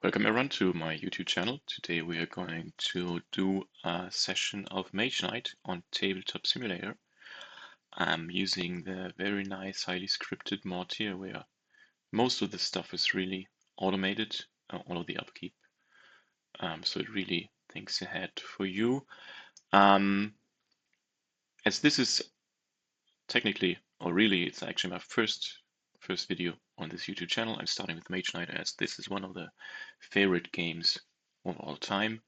Welcome everyone to my YouTube channel. Today we are going to do a session of Mage Knight on Tabletop Simulator. I'm using the very nice, highly scripted mod here where most of the stuff is really automated, all of the upkeep. So it really thinks ahead for you. As this is technically, or really, it's actually my first video on this YouTube channel. I'm starting with Mage Knight as this is one of the favorite games of all time.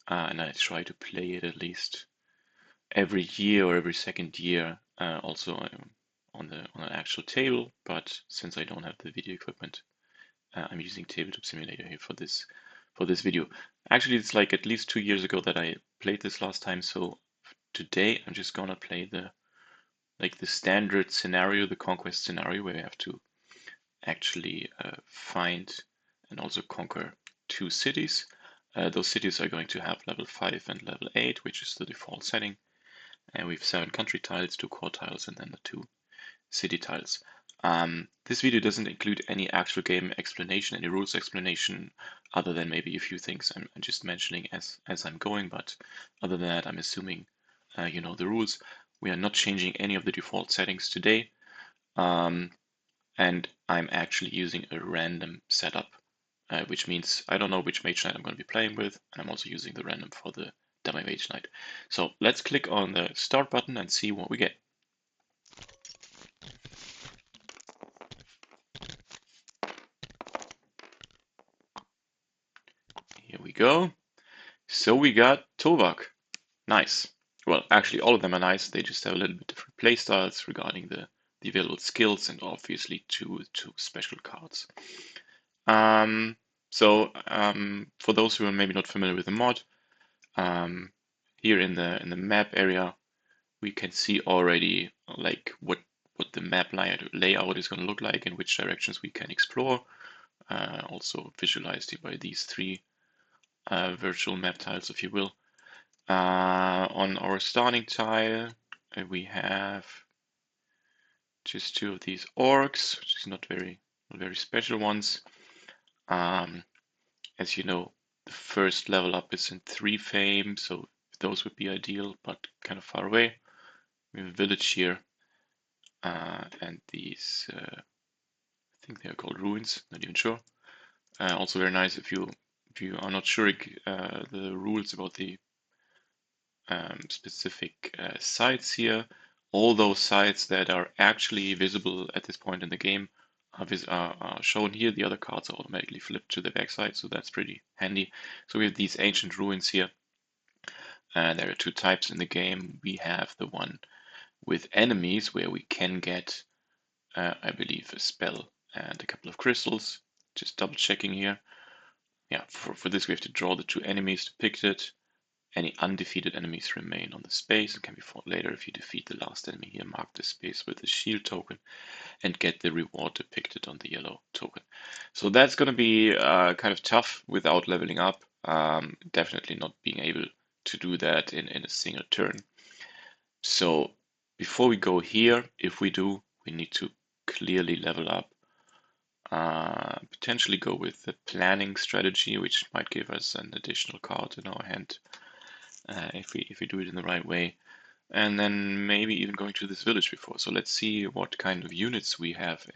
And I try to play it at least every year or every second year, also on an actual table. But since I don't have the video equipment, I'm using Tabletop Simulator here for this video. Actually, it's like at least 2 years ago that I played this last time. So today I'm just gonna play the standard scenario, the Conquest scenario, where you have to actually find and also conquer 2 cities. Those cities are going to have level 5 and level 8, which is the default setting. And we have 7 country tiles, 2 core tiles, and then the 2 city tiles. This video doesn't include any actual game explanation, any rules explanation, other than maybe a few things I'm just mentioning as I'm going. But other than that, I'm assuming you know the rules. We are not changing any of the default settings today. And I'm actually using a random setup, which means I don't know which Mage Knight I'm going to be playing with, and I'm also using the random for the dummy Mage Knight. So let's click on the start button and see what we get. Here we go. So we got Tovak. Nice. Well, actually all of them are nice. They just have a little bit different playstyles regarding the available skills and obviously two special cards. For those who are maybe not familiar with the mod, here in the map area, we can see already like what the map layout is going to look like and which directions we can explore. Also visualized here by these 3 virtual map tiles, if you will. On our starting tile, we have just 2 of these orcs, which is not very special ones. As you know, the first level up is in 3 fame, so those would be ideal, but kind of far away. We have a village here, and these, I think they are called ruins, not even sure. Also very nice if you are not sure the rules about the specific sites here. All those sites that are actually visible at this point in the game are shown here. The other cards are automatically flipped to the backside, so that's pretty handy. So we have these ancient ruins here. There are 2 types in the game. We have the one with enemies where we can get, I believe, a spell and a couple of crystals. Just double checking here. Yeah, for this we have to draw the 2 enemies depicted. Any undefeated enemies remain on the space and can be fought later. If you defeat the last enemy here, mark the space with the shield token and get the reward depicted on the yellow token. So that's going to be kind of tough without leveling up. Definitely not being able to do that in a single turn. So before we go here, if we do, we need to clearly level up. Potentially go with the planning strategy, which might give us an additional card in our hand. If we do it in the right way, and then maybe even going to this village before. So let's see what kind of units we have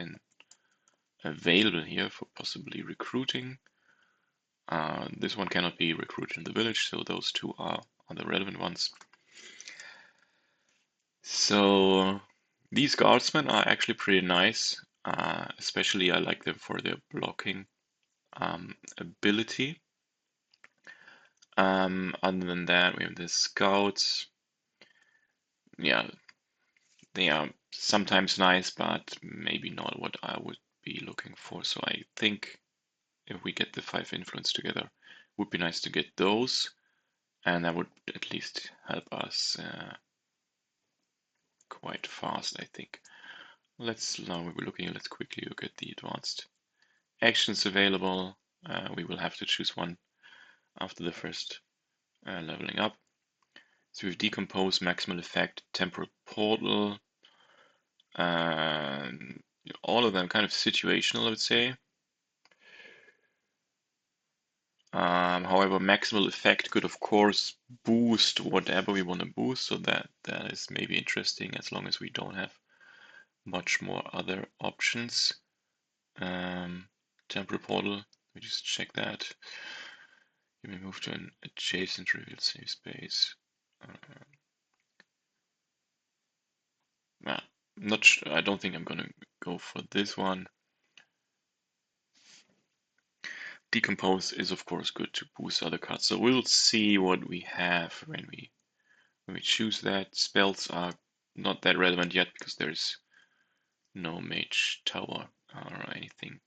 available here for possibly recruiting. This one cannot be recruited in the village, so those 2 are the relevant ones. So these guardsmen are actually pretty nice. Especially I like them for their blocking ability. Other than that, we have the scouts. Yeah, they are sometimes nice, but maybe not what I would be looking for. So I think if we get the 5 influence together, it would be nice to get those, and that would at least help us quite fast, I think. Now we're looking, let's quickly look at the advanced actions available. We will have to choose one after the first leveling up. So we've Decompose, Maximal Effect, Temporal Portal, all of them kind of situational, I would say. However, maximal effect could of course boost whatever we want to boost, so that is maybe interesting as long as we don't have much more other options. Temporal portal, we just check that. You may move to an adjacent revealed safe space. Not sure, I don't think I'm gonna go for this one. Decompose is of course good to boost other cards, so we'll see what we have when we choose that. Spells are not that relevant yet because there's no mage tower or anything.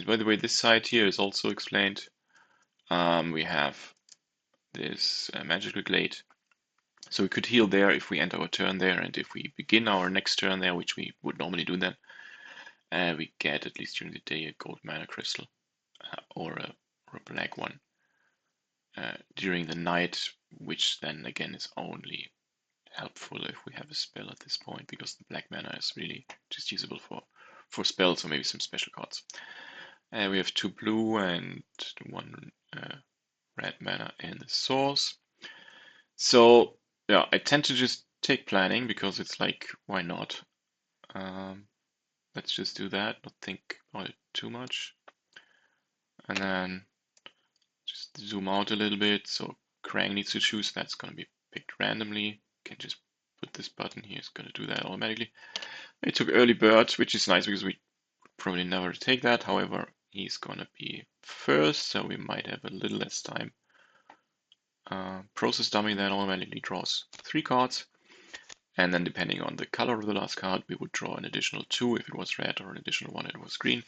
By the way, this side here is also explained. We have this magical glade, so we could heal there if we end our turn there, and if we begin our next turn there, which we would normally do then, we get, at least during the day, a gold mana crystal or a black one during the night, which then again is only helpful if we have a spell at this point, because the black mana is really just usable for spells or maybe some special cards. We have 2 blue and 1 red mana in the source. So yeah, I tend to just take planning because it's like, why not? Let's just do that, not think about it too much. And then just zoom out a little bit. So Krang needs to choose, that's going to be picked randomly. Can just put this button here, it's going to do that automatically. I took early bird, which is nice because we probably never take that. However, he's going to be first, so we might have a little less time. Process dummy then automatically draws 3 cards. And then depending on the color of the last card, we would draw an additional 2 if it was red, or an additional 1 if it was green.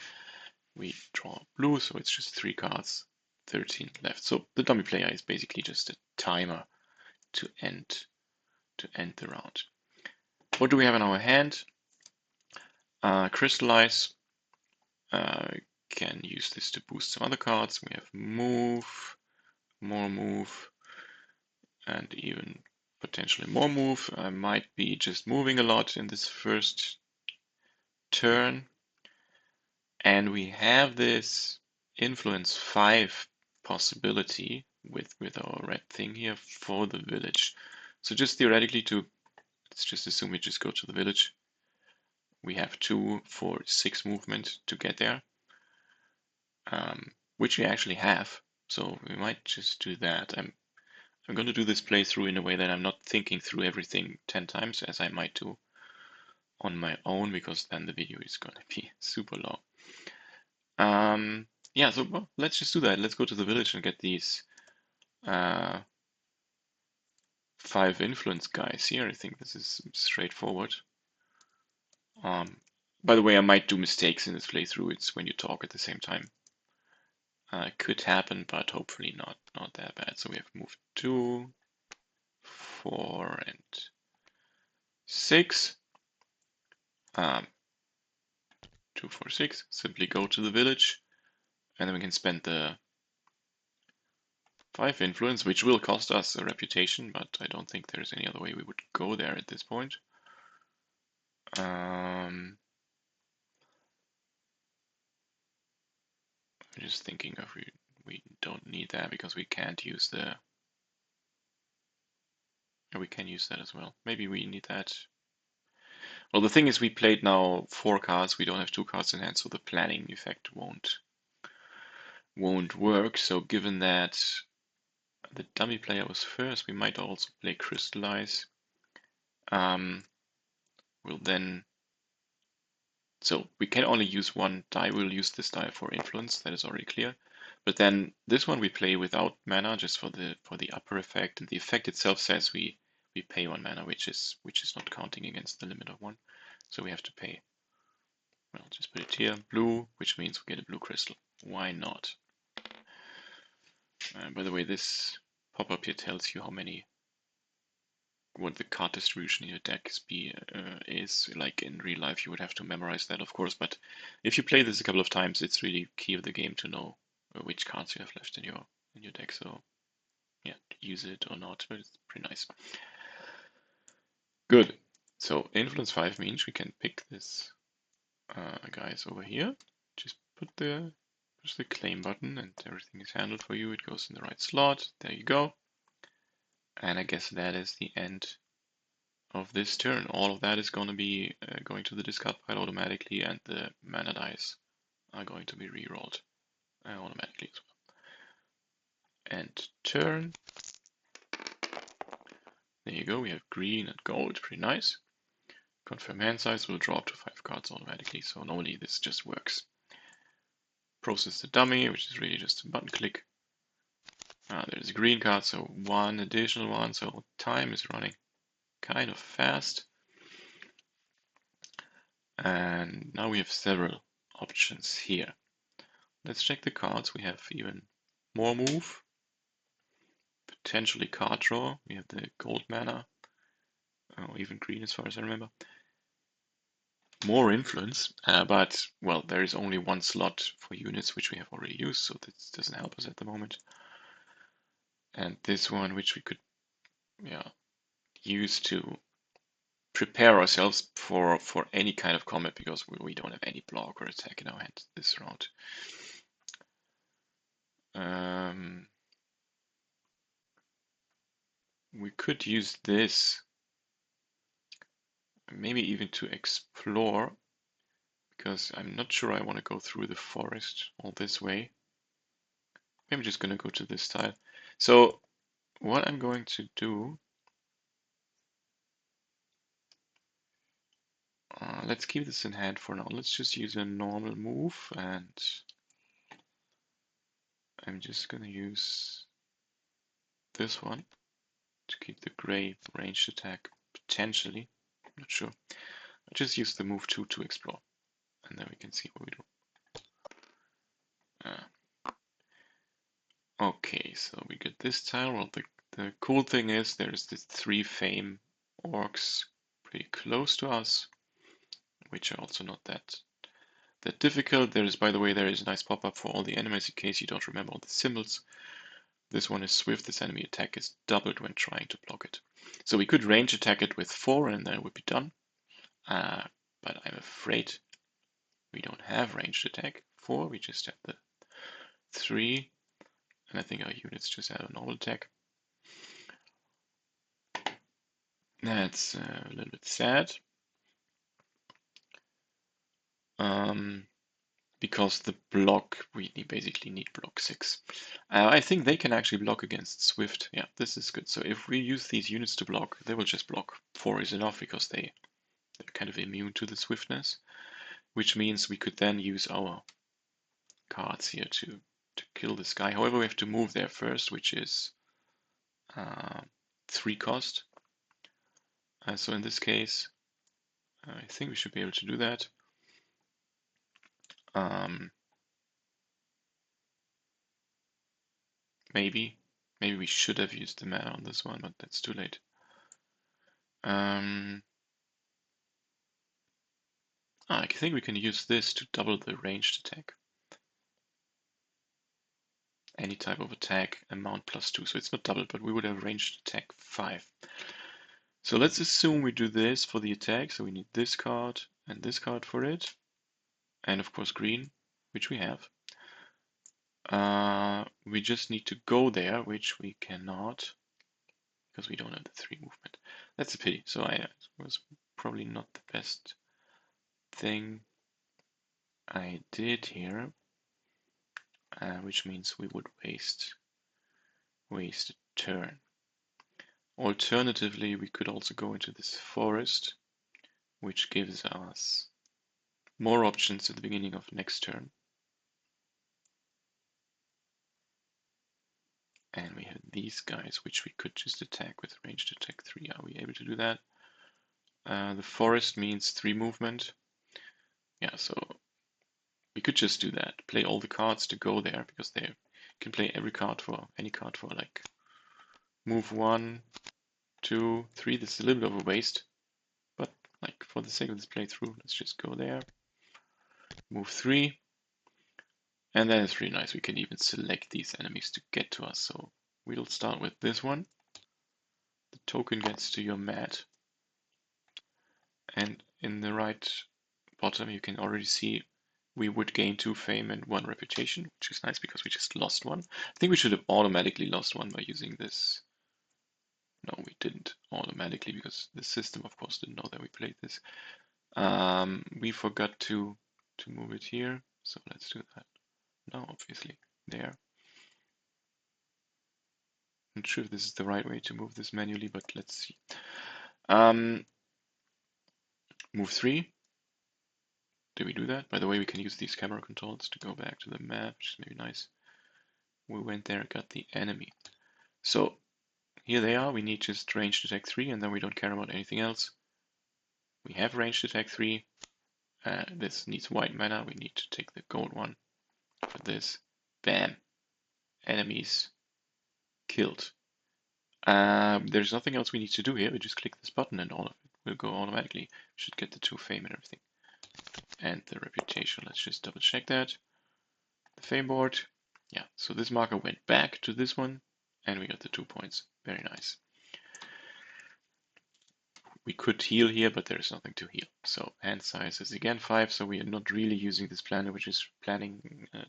We draw blue, so it's just 3 cards, 13 left. So the dummy player is basically just a timer to end the round. What do we have in our hand? Crystallize. Can use this to boost some other cards. We have move, more move, and even potentially more move. I might be just moving a lot in this first turn. And we have this influence 5 possibility with our red thing here for the village. So just theoretically, let's just assume we just go to the village. We have 2 for 6 movement to get there, which we actually have. So we might just do that. I'm going to do this playthrough in a way that I'm not thinking through everything 10 times, as I might do on my own, because then the video is going to be super long. Yeah, so well, let's just do that. Let's go to the village and get these 5 influence guys here. I think this is straightforward. By the way, I might do mistakes in this playthrough. It's when you talk at the same time. Could happen, but hopefully not that bad. So we have moved 2, 4, and 6. 2, 4, 6. Simply go to the village, and then we can spend the 5 influence, which will cost us a reputation, but I don't think there's any other way we would go there at this point. I'm just thinking of we don't need that because we can't use the. We can use that as well. Maybe we need that. Well, the thing is, we played now 4 cards. We don't have 2 cards in hand, so the planning effect won't work. So given that the dummy player was first, we might also play Crystallize. We'll then. So we can only use 1 die. We'll use this die for influence. That is already clear. But then this one we play without mana, just for the upper effect. And the effect itself says we pay 1 mana, which is not counting against the limit of 1. So we have to pay. Well, just put it here, blue, which means we get a blue crystal. Why not? By the way, this pop-up here tells you what the card distribution in your deck is. Like in real life, you would have to memorize that, of course. But if you play this a couple of times, it's really key of the game to know which cards you have left in your deck. So yeah, use it or not, but it's pretty nice. Good. So influence 5 means we can pick this guys over here. Just put the There's the claim button and everything is handled for you. It goes in the right slot. There you go. And I guess that is the end of this turn. All of that is going to be going to the discard pile automatically, and the mana dice are going to be rerolled automatically as well. And turn. There you go. We have green and gold. Pretty nice. Confirm hand size will draw up to 5 cards automatically. So normally this just works. Process the dummy, which is really just a button click. There's a green card, so one additional one. So time is running kind of fast. And now we have several options here. Let's check the cards. We have even more move, potentially card draw. We have the gold mana, even green as far as I remember. More influence, but well, there is only one slot for units which we have already used, so this doesn't help us at the moment. And this one, which we could use to prepare ourselves for any kind of combat, because we don't have any block or attack in our hand this round. We could use this maybe even to explore, because I'm not sure I want to go through the forest all this way. Maybe I'm just going to go to this tile. So what I'm going to do, let's keep this in hand for now. Let's just use a normal move, and I'm just going to use this one to keep the gray ranged attack, potentially. I'm not sure. I'll just use the move 2 to explore, and then we can see what we do. Okay, so we get this tile. Well, the cool thing is there's these 3 fame orcs pretty close to us, which are also not that difficult. There is, by the way, there is a nice pop-up for all the enemies in case you don't remember all the symbols. This one is swift. This enemy attack is doubled when trying to block it. So we could range attack it with 4 and then it would be done. But I'm afraid we don't have ranged attack 4. We just have the 3. And I think our units just have a normal attack. That's a little bit sad. Because the block, we basically need block 6. I think they can actually block against Swift. Yeah, this is good. So if we use these units to block, they will just block. 4 is enough because they're kind of immune to the swiftness, which means we could then use our cards here to kill this guy. However, we have to move there first, which is 3 cost. So in this case, I think we should be able to do that. Maybe we should have used the mana on this one, but that's too late. I think we can use this to double the ranged attack. Any type of attack, amount +2. So it's not double, but we would have ranged attack 5. So let's assume we do this for the attack. So we need this card and this card for it. And of course green, which we have. We just need to go there, which we cannot, because we don't have the 3 movement. That's a pity. So it was probably not the best thing I did here, which means we would waste a turn. Alternatively, we could also go into this forest, which gives us more options at the beginning of next turn. And we have these guys, which we could just attack with ranged attack 3. Are we able to do that? The forest means 3 movement. Yeah, so we could just do that. Play all the cards to go there, because they can play every card for any card for like move 1, 2, 3. This is a little bit of a waste, but like for the sake of this playthrough, let's just go there. Move 3. And then it's really nice. We can even select these enemies to get to us. So we'll start with this one. The token gets to your mat. And in the right bottom, you can already see we would gain 2 fame and 1 reputation, which is nice because we just lost 1. I think we should have automatically lost 1 by using this. No, we didn't automatically because the system, of course, didn't know that we played this. We forgot to move it here, so let's do that. No, obviously, there. I'm not sure if this is the right way to move this manually, but let's see. Move 3. Did we do that? By the way, we can use these camera controls to go back to the map, which is maybe nice. We went there, got the enemy. So here they are. We need just ranged attack 3, and then we don't care about anything else. We have ranged attack 3. This needs white mana. We need to take the gold one for this. Bam. Enemies killed. There's nothing else we need to do here. We just click this button and all of it will go automatically. Should get the 2 fame and everything. And the reputation. Let's just double check that. The fame board. Yeah, so this marker went back to this one and we got the 2 points. Very nice. We could heal here, but there's nothing to heal. So hand size is again 5, so we are not really using this planning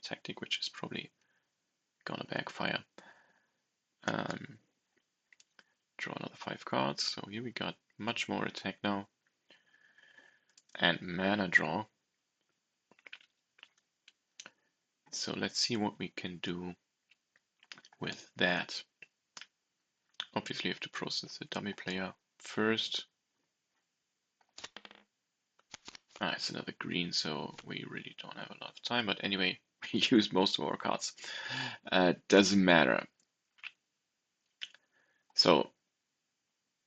tactic, which is probably gonna backfire. Draw another 5 cards. So here we got much more attack now. And mana draw. So let's see what we can do with that. Obviously, you have to process the dummy player first. It's another green, so we really don't have a lot of time. But anyway, we use most of our cards. Doesn't matter. So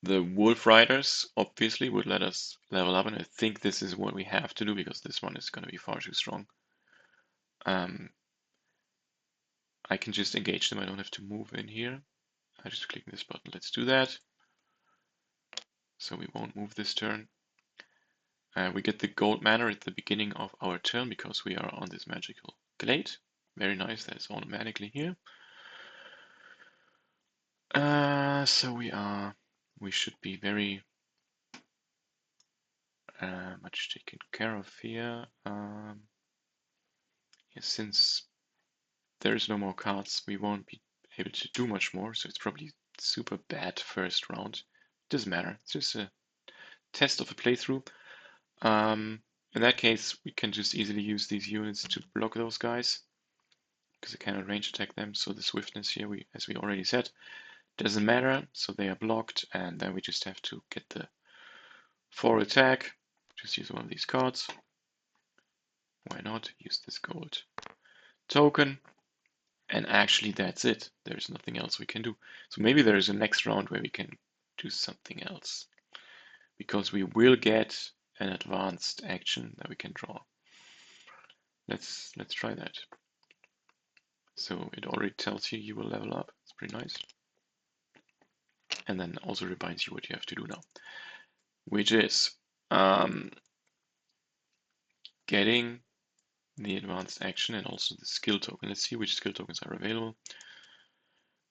the Wolf Riders obviously would let us level up, and I think this is what we have to do because this one is going to be far too strong. I can just engage them. I don't have to move in here. I just click this button. Let's do that. So we won't move this turn. We get the gold mana at the beginning of our turn because we are on this magical glade. Very nice. That's automatically here. So we should be very much taken care of here. Since there's no more cards, we won't be able to do much more. So it's probably super bad first round. Doesn't matter. It's just a test of a playthrough. In that case, we can just easily use these units to block those guys because I cannot range attack them. So the swiftness here, as we already said, doesn't matter. So they are blocked, and then we just have to get the 4 attack. Just use one of these cards. Why not? Use this gold token. And actually, that's it. There's nothing else we can do. So maybe there is a next round where we can do something else, because we will get an advanced action that we can draw. Let's try that. So it already tells you will level up. It's pretty nice. And then also reminds you what you have to do now, which is getting the advanced action and also the skill token. Let's see which skill tokens are available.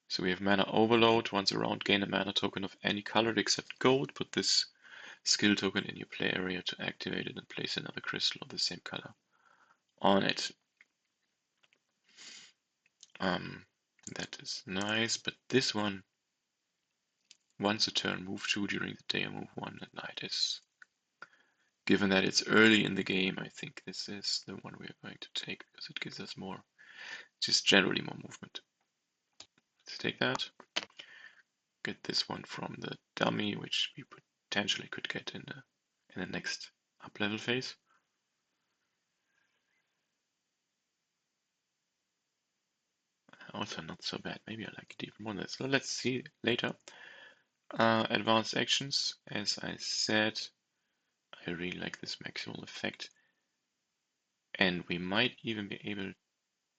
So we have Mana Overload. Once a round, gain a mana token of any color except gold. Put this skill token in your play area to activate it and place another crystal of the same color on it. That is nice, but this one, once a turn, move 2 during the day and move 1 at night is, given that it's early in the game, I think this is the one we are going to take because it gives us more, just generally more movement. Let's take that. Get this one from the dummy, which we potentially could get in the next up level phase. Also not so bad. Maybe I like it even more than this. So let's see later. Advanced actions, as I said, I really like this maximal effect, and we might even be able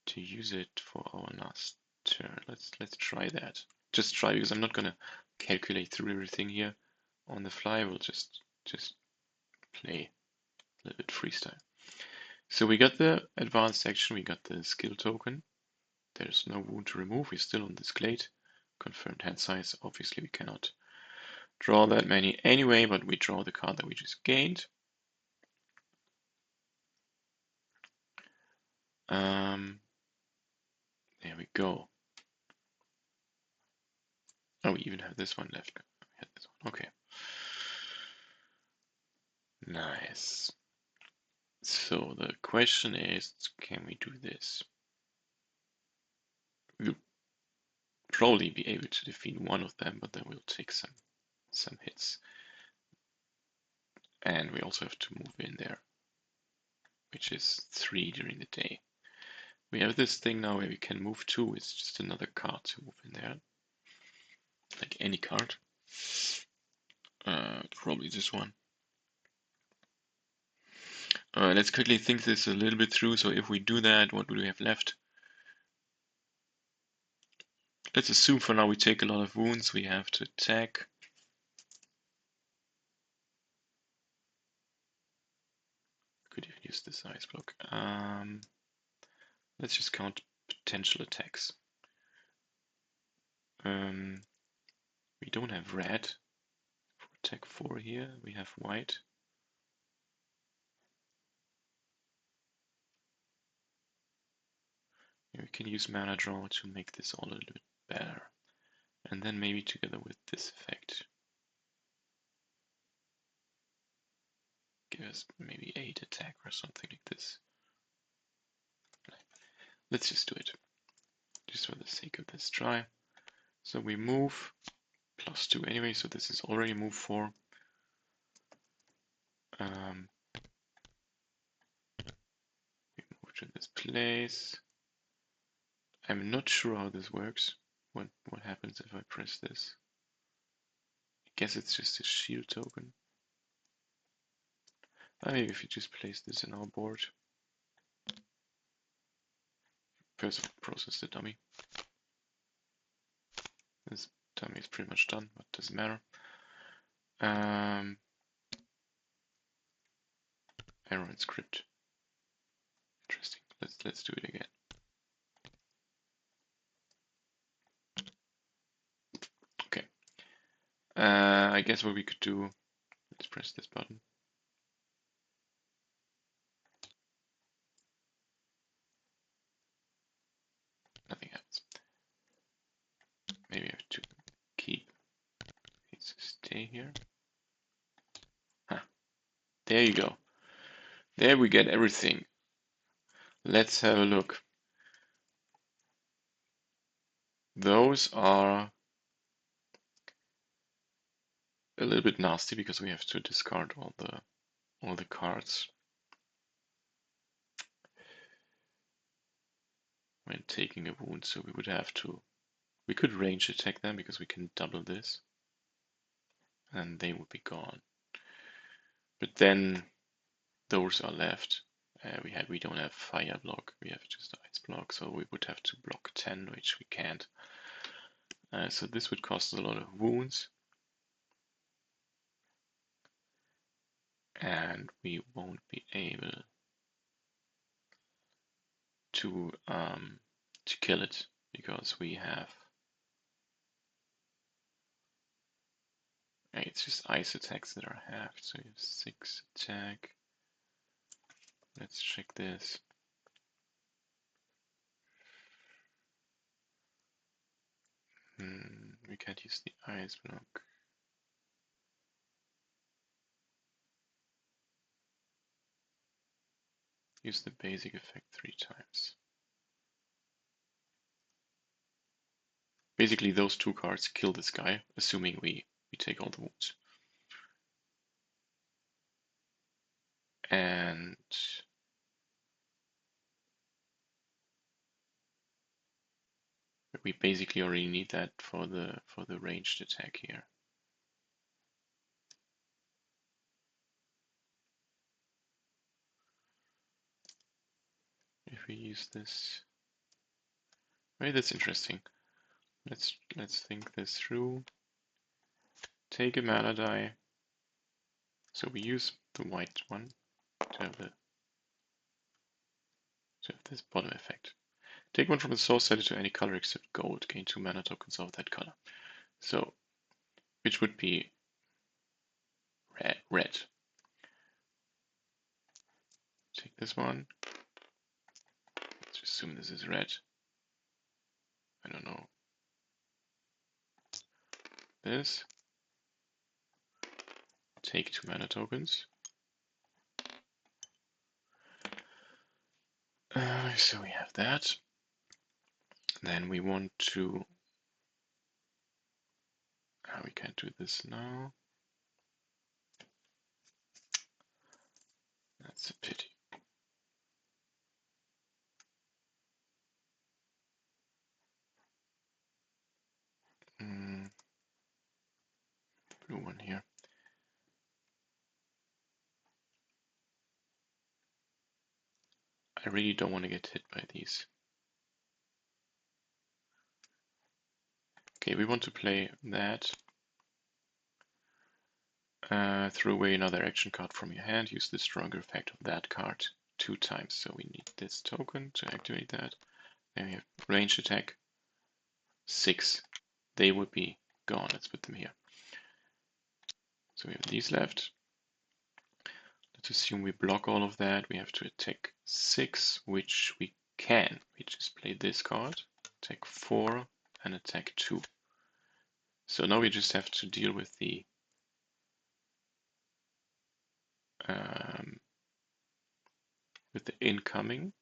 to use it for our last turn. Let's try that. Just try, because I'm not gonna calculate through everything here on the fly. We'll just play a little bit freestyle. So we got the advanced action, we got the skill token. There's no wound to remove. We're still on this glade. Confirmed hand size. Obviously, we cannot draw that many anyway, but we draw the card that we just gained. There we go. Oh, we even have this one left. We had this one. Okay. Nice. So the question is, can we do this? We'll probably be able to defeat one of them, but then we'll take some hits. And we also have to move in there, which is 3 during the day. We have this thing now where we can move 2. It's just another card to move in there. Like any card. Probably this one. Let's quickly think this a little bit through. So if we do that, what do we have left? Let's assume for now we take a lot of wounds. We have to attack. Could even use this ice block. Let's just count potential attacks. We don't have red for attack 4 here. We have white. We can use mana draw to make this all a little bit better. And then maybe together with this effect, give us maybe 8 attack or something like this. Let's just do it, just for the sake of this try. So we move +2 anyway, so this is already move 4. We move to this place. I'm not sure how this works. What happens if I press this? I guess it's just a shield token. Maybe if you just place this in our board. First process the dummy. This dummy is pretty much done, but doesn't matter. Error in script. Interesting. Let's do it again. Okay. I guess what we could do. Let's press this button. Nothing happens. Maybe I have to keep. Needs to stay here. Huh. There you go. There we get everything. Let's have a look. Those are a little bit nasty because we have to discard all the cards when taking a wound. So we would have to. We could range attack them because we can double this, and they would be gone. But then those are left. We don't have fire block. We have just ice block, so we would have to block 10, which we can't. So this would cost us a lot of wounds, and we won't be able to kill it because we have. It's just ice attacks that are halved, so you have 6 attack. Let's check this. We can't use the ice block. Use the basic effect 3 times. Basically, those 2 cards kill this guy, assuming we take all the wounds. And we basically already need that for the ranged attack here. If we use this, maybe that's interesting. Let's think this through. Take a mana die. So we use the white one to have this bottom effect. Take one from the source, set it to any color except gold. Gain 2 mana tokens of that color. So, which would be red. Take this one. assume this is red. I don't know. This. Take 2 mana tokens. So we have that. Then we want to. We can't do this now. That's a pity. Blue one here. I really don't want to get hit by these. Okay, we want to play that. Throw away another action card from your hand. Use the stronger effect of that card 2 times. So we need this token to activate that. Then we have range attack 6. They would be gone. Let's put them here. So we have these left. Let's assume we block all of that. We have to attack 6, which we can. We just play this card, attack 4, and attack 2. So now we just have to deal with the incoming.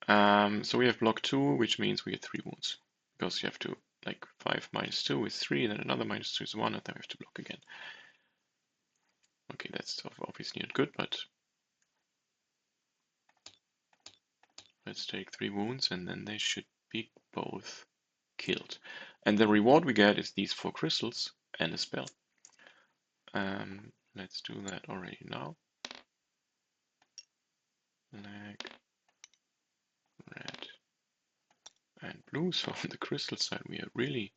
So we have block 2, which means we get 3 wounds. Because you have to, like, 5 minus 2 is 3, then another minus 2 is 1, and then we have to block again. Okay, that's obviously not good, but let's take 3 wounds, and then they should be both killed. And the reward we get is these 4 crystals and a spell. Let's do that already now. Black, red, and blue. So on the crystal side we are really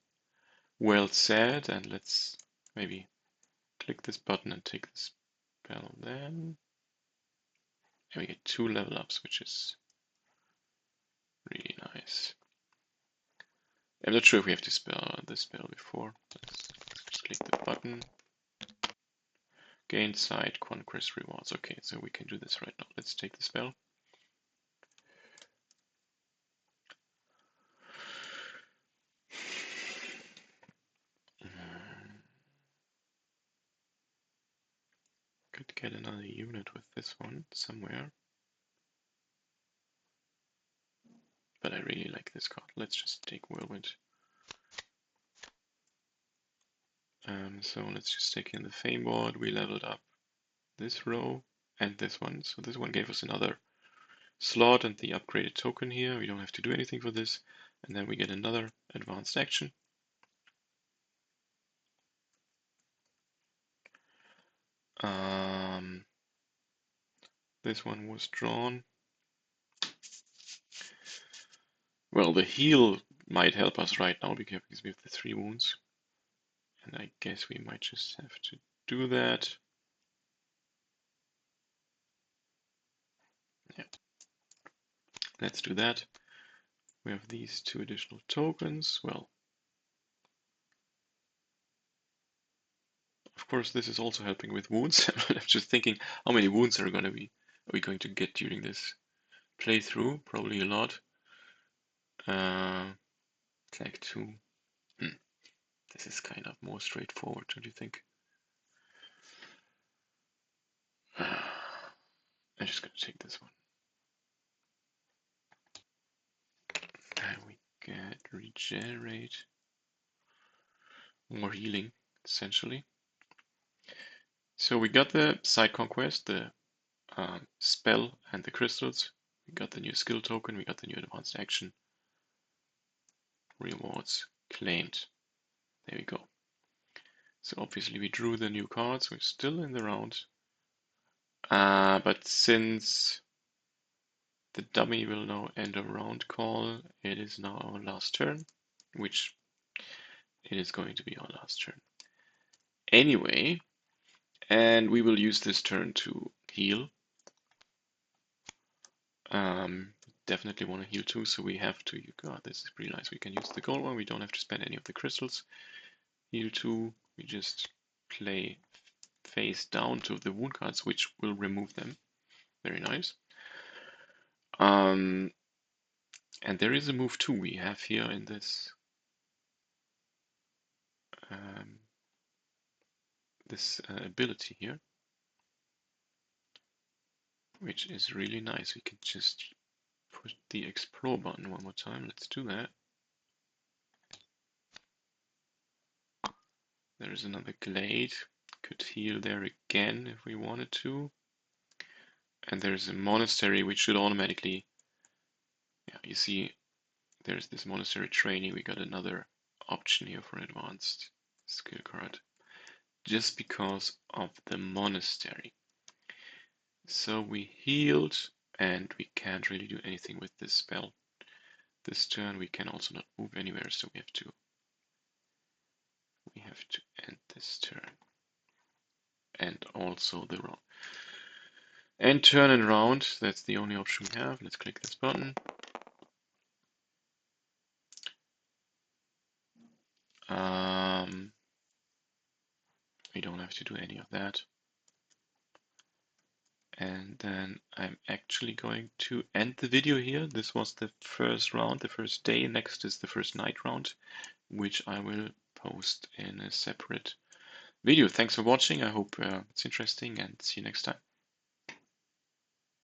well set, and let's maybe click this button and take the spell then. And we get 2 level ups, which is really nice. I'm not sure if we have to spell this spell before. Let's just click the button. Gain side conquest rewards. Okay, so we can do this right now. Let's take the spell. Could get another unit with this one somewhere. But I really like this card. Let's just take Whirlwind. So let's just take in the Fame Ward. We leveled up this row and this one. So this one gave us another slot and the upgraded token here. We don't have to do anything for this. And then we get another advanced action. This one was drawn. Well, the heal might help us right now because we have the 3 wounds. And I guess we might just have to do that. Yeah. Let's do that. We have these 2 additional tokens. Well, of course, this is also helping with wounds. I'm just thinking, how many wounds are we going to get during this playthrough? Probably a lot. Attack 2. This is kind of more straightforward, don't you think? I'm just gonna take this one. And we get regenerate. More healing, essentially. So we got the side conquest, the spell and the crystals. We got the new skill token, we got the new advanced action. Rewards claimed. There we go. So obviously we drew the new cards, we're still in the round. But since the dummy will now end a round call, it is now our last turn, which it is going to be our last turn. Anyway, and we will use this turn to heal. Definitely want to heal too, so we have to, God, this is pretty nice. We can use the gold one, we don't have to spend any of the crystals. Heal 2, we just play face down to the wound cards, which will remove them. Very nice. And there is a move too we have here in this ability here, which is really nice. We can just push the explore button one more time. Let's do that. There is another glade. Could heal there again if we wanted to. And there's a monastery which should automatically, yeah, you see, there's this monastery training. We got another option here for advanced skill card just because of the monastery. So we healed, and we can't really do anything with this spell this turn. We can also not move anywhere, so we have to end this turn. And also the round. And turn and round, that's the only option we have. Let's click this button. We don't have to do any of that. And then I'm actually going to end the video here. This was the first round, the first day. Next is the first night round, which I will post in a separate video. Thanks for watching. I hope it's interesting, and see you next time.